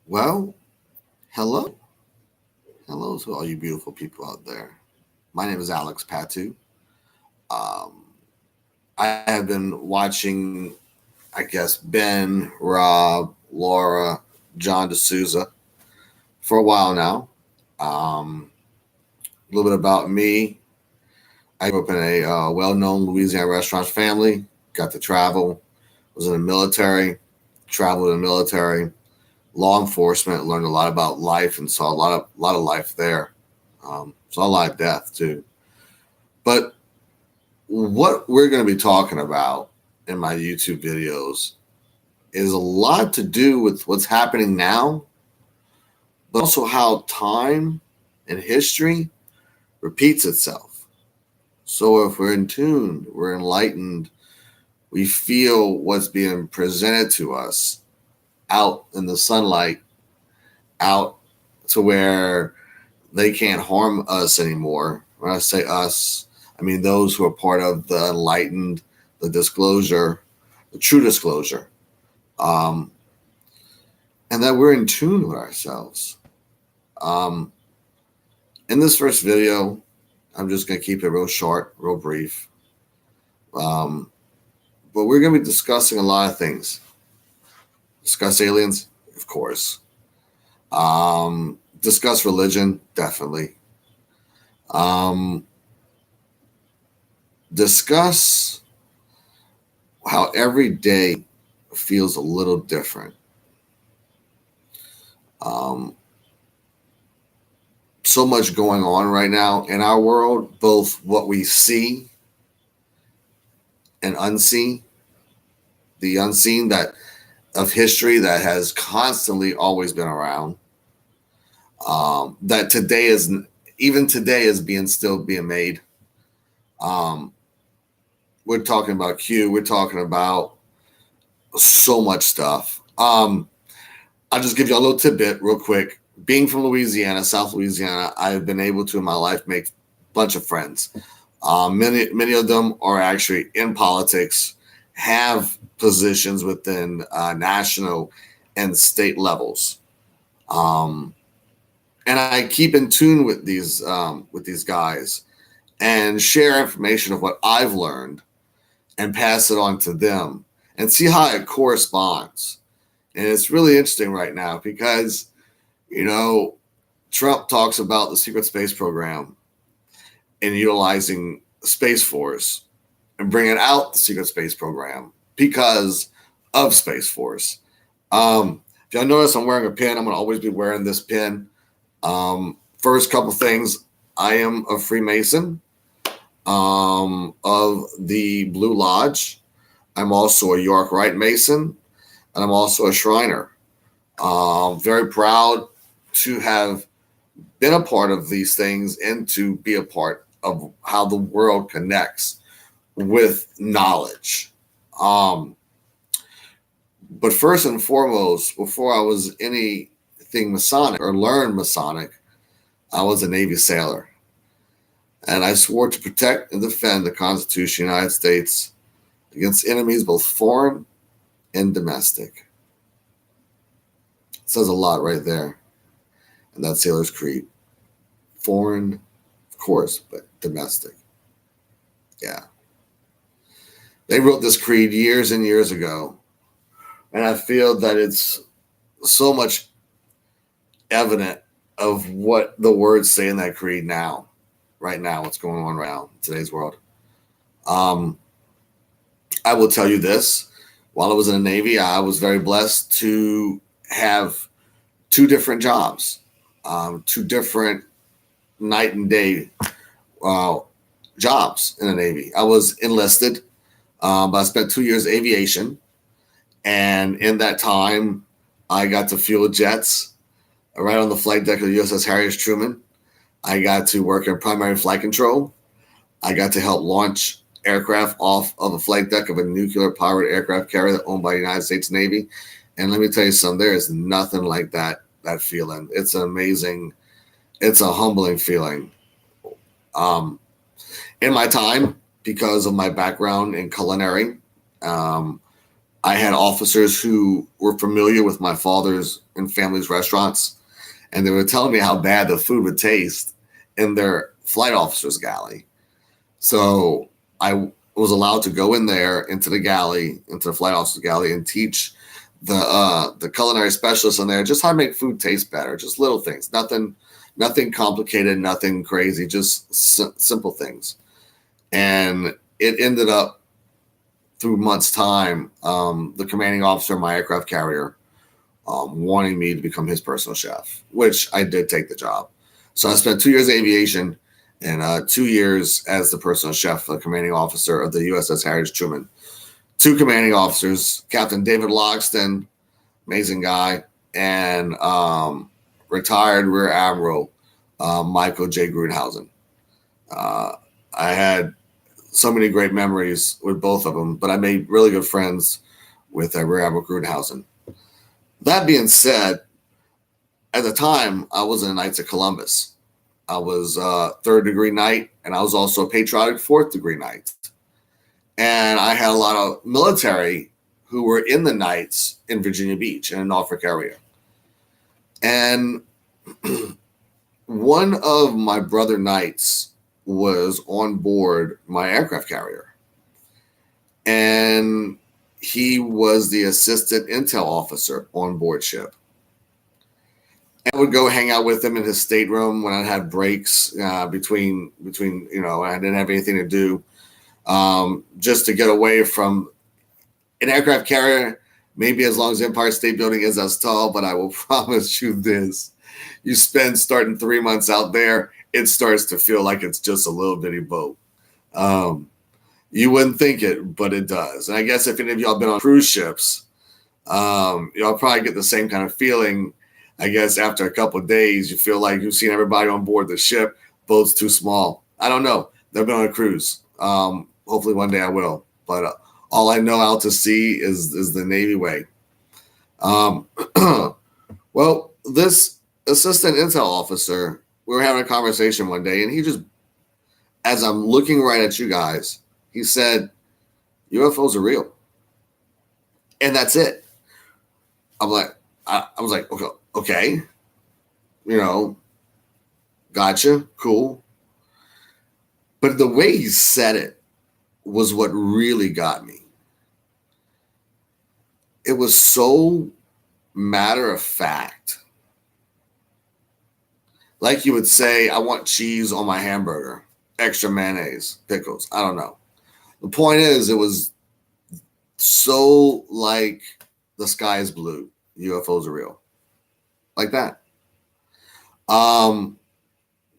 Well, hello. Hello to all you beautiful people out there. My name is Alex Patu. Um, I have been watching, I guess, Ben, Rob, Laura, John D'Souza for a while now. A little bit about me. I grew up in a well known Louisiana restaurant family, got to travel, was in the military, traveled in the military, law enforcement, learned a lot about life and saw a lot of life there. Saw a lot of death too. But what we're going to be talking about in my YouTube videos is a lot to do with what's happening now, but also how time and history repeats itself. So if we're in tune, we're enlightened, we feel what's being presented to us out in the sunlight, out to where they can't harm us anymore. When I say us, I mean those who are part of the enlightened, the disclosure, the true disclosure, um, and that we're in tune with ourselves. Um, in this first video, I'm just going to keep it real short, real brief. Um, but we're going to be discussing a lot of things. Discuss aliens, of course. Discuss religion, definitely. Um, discuss how every day feels a little different. Um, so much going on right now in our world, both what we see and unseen, the unseen that of history that has constantly always been around. That today is even today is being still being made. Um, we're talking about Q. We're talking about so much stuff. I'll just give you a little tidbit real quick. Being from Louisiana, South Louisiana, I've been able to in my life make a bunch of friends. Many of them are actually in politics, have positions within national and state levels, um, and I keep in tune with these guys and share information of what I've learned and pass it on to them and see how it corresponds. And it's really interesting right now because you know Trump talks about the secret space program and utilizing Space Force and bringing out the secret space program because of Space Force. If y'all notice, I'm wearing a pin. I'm going to always be wearing this pin. First couple things, I am a Freemason of the Blue Lodge. I'm also a York Rite Mason, and I'm also a Shriner. Very proud to have been a part of these things and to be a part of how the world connects with knowledge. Um, but first and foremost, before I was anything Masonic or learned Masonic, I was a Navy sailor. And I swore to protect and defend the Constitution of the United States against enemies both foreign and domestic. It says a lot right there. And that Sailor's Creed. Foreign, of course, but domestic. Yeah. They wrote this creed years and years ago. And I feel that it's so much evident of what the words say in that creed now, right now, what's going on right now in today's world. Um, I will tell you this. While I was in the Navy, I was very blessed to have two different jobs, two different night and day uh, jobs in the Navy. I was enlisted, but I spent 2 years aviation. And in that time, I got to fuel jets right on the flight deck of the USS Harry S. Truman. I got to work in primary flight control. I got to help launch aircraft off of a flight deck of a nuclear-powered aircraft carrier owned by the United States Navy. And let me tell you something, there is nothing like that feeling. It's an amazing, it's a humbling feeling. Um, in my time, because of my background in culinary, I had officers who were familiar with my father's and family's restaurants, and they were telling me how bad the food would taste in their flight officer's galley. So I was allowed to go in there into the galley, into the flight officer's galley, and teach the culinary specialists in there just how to make food taste better. Just little things, nothing complicated, nothing crazy, just simple things. And it ended up through months' time, the commanding officer of my aircraft carrier wanting me to become his personal chef, which I did take the job. So I spent 2 years in aviation and 2 years as the personal chef, the commanding officer of the USS Harry Truman. Two commanding officers, Captain David Logston, amazing guy, and retired Rear Admiral Michael J. Grudenhausen. I had so many great memories with both of them, but I made really good friends with Rear Admiral Grudenhausen. That being said, at the time, I was in the Knights of Columbus. I was third degree knight, and I was also a patriotic fourth degree knight. And I had a lot of military who were in the Knights in Virginia Beach and in Norfolk area. And one of my brother knights was on board my aircraft carrier. And he was the assistant intel officer on board ship. I would go hang out with him in his stateroom when I had breaks between I didn't have anything to do, just to get away from an aircraft carrier. Maybe as long as Empire State Building is as tall, but I will promise you this: you spend starting 3 months out there, it starts to feel like it's just a little bitty boat. You wouldn't think it, but it does. And I guess if any of y'all been on cruise ships, y'all probably get the same kind of feeling. I guess after a couple of days, you feel like you've seen everybody on board the ship. Boat's too small. I don't know. Never been on a cruise. Hopefully one day I will. But all I know out to sea is the Navy way. Well, this assistant intel officer, we were having a conversation one day, and he just, as I'm looking right at you guys, he said, UFOs are real. And that's it. I was like, okay, gotcha, cool. But the way he said it was what really got me. It was so matter of fact. Like you would say, I want cheese on my hamburger, extra mayonnaise, pickles. I don't know. The point is, it was so like the sky is blue, UFOs are real. Like that.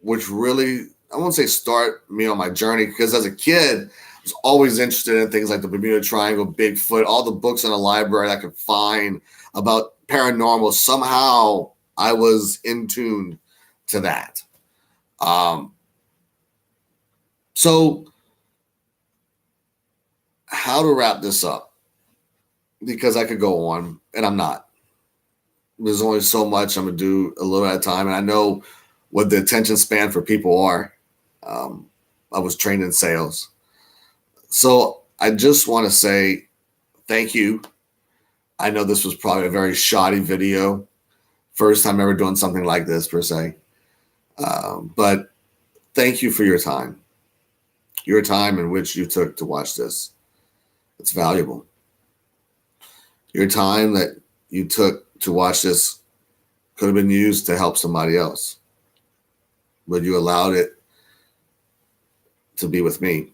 Which really, I won't say start me on my journey, because as a kid, I was always interested in things like the Bermuda Triangle, Bigfoot, all the books in the library I could find about paranormal. Somehow I was in tune to that. So how to wrap this up? Because I could go on, and I'm not. There's only so much I'm going to do a little at a time. And I know what the attention span for people are. I was trained in sales. So I just want to say thank you. I know this was probably a very shoddy video. First time ever doing something like this, per se. But thank you for your time. Your time in which you took to watch this. It's valuable. Your time that you took to watch this could have been used to help somebody else. But you allowed it to be with me,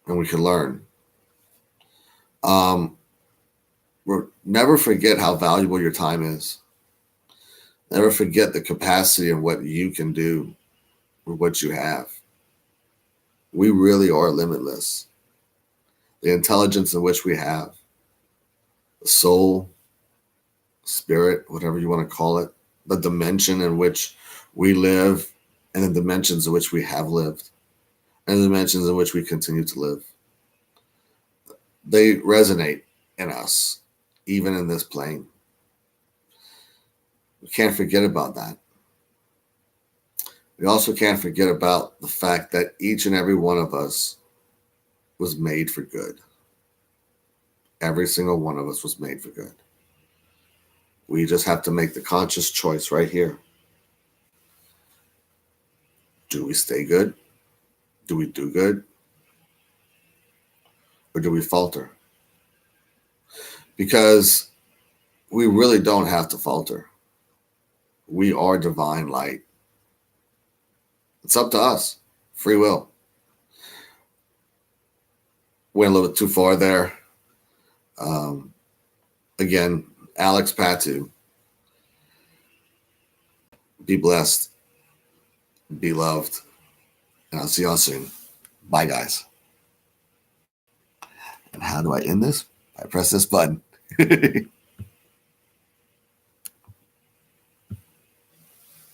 and we could learn. Never forget how valuable your time is. Never forget the capacity of what you can do with what you have. We really are limitless. The intelligence in which we have, the soul, spirit, whatever you want to call it, the dimension in which we live, and the dimensions in which we have lived, and the dimensions in which we continue to live. They resonate in us, even in this plane. We can't forget about that. We also can't forget about the fact that each and every one of us was made for good. Every single one of us was made for good. We just have to make the conscious choice right here. Do we stay good? Do we do good? Or do we falter? Because we really don't have to falter. We are divine light. It's up to us. Free will. Went a little bit too far there. Again, Alex Patu. Be blessed. Be loved. And I'll see y'all soon. Bye, guys. And how do I end this? I press this button.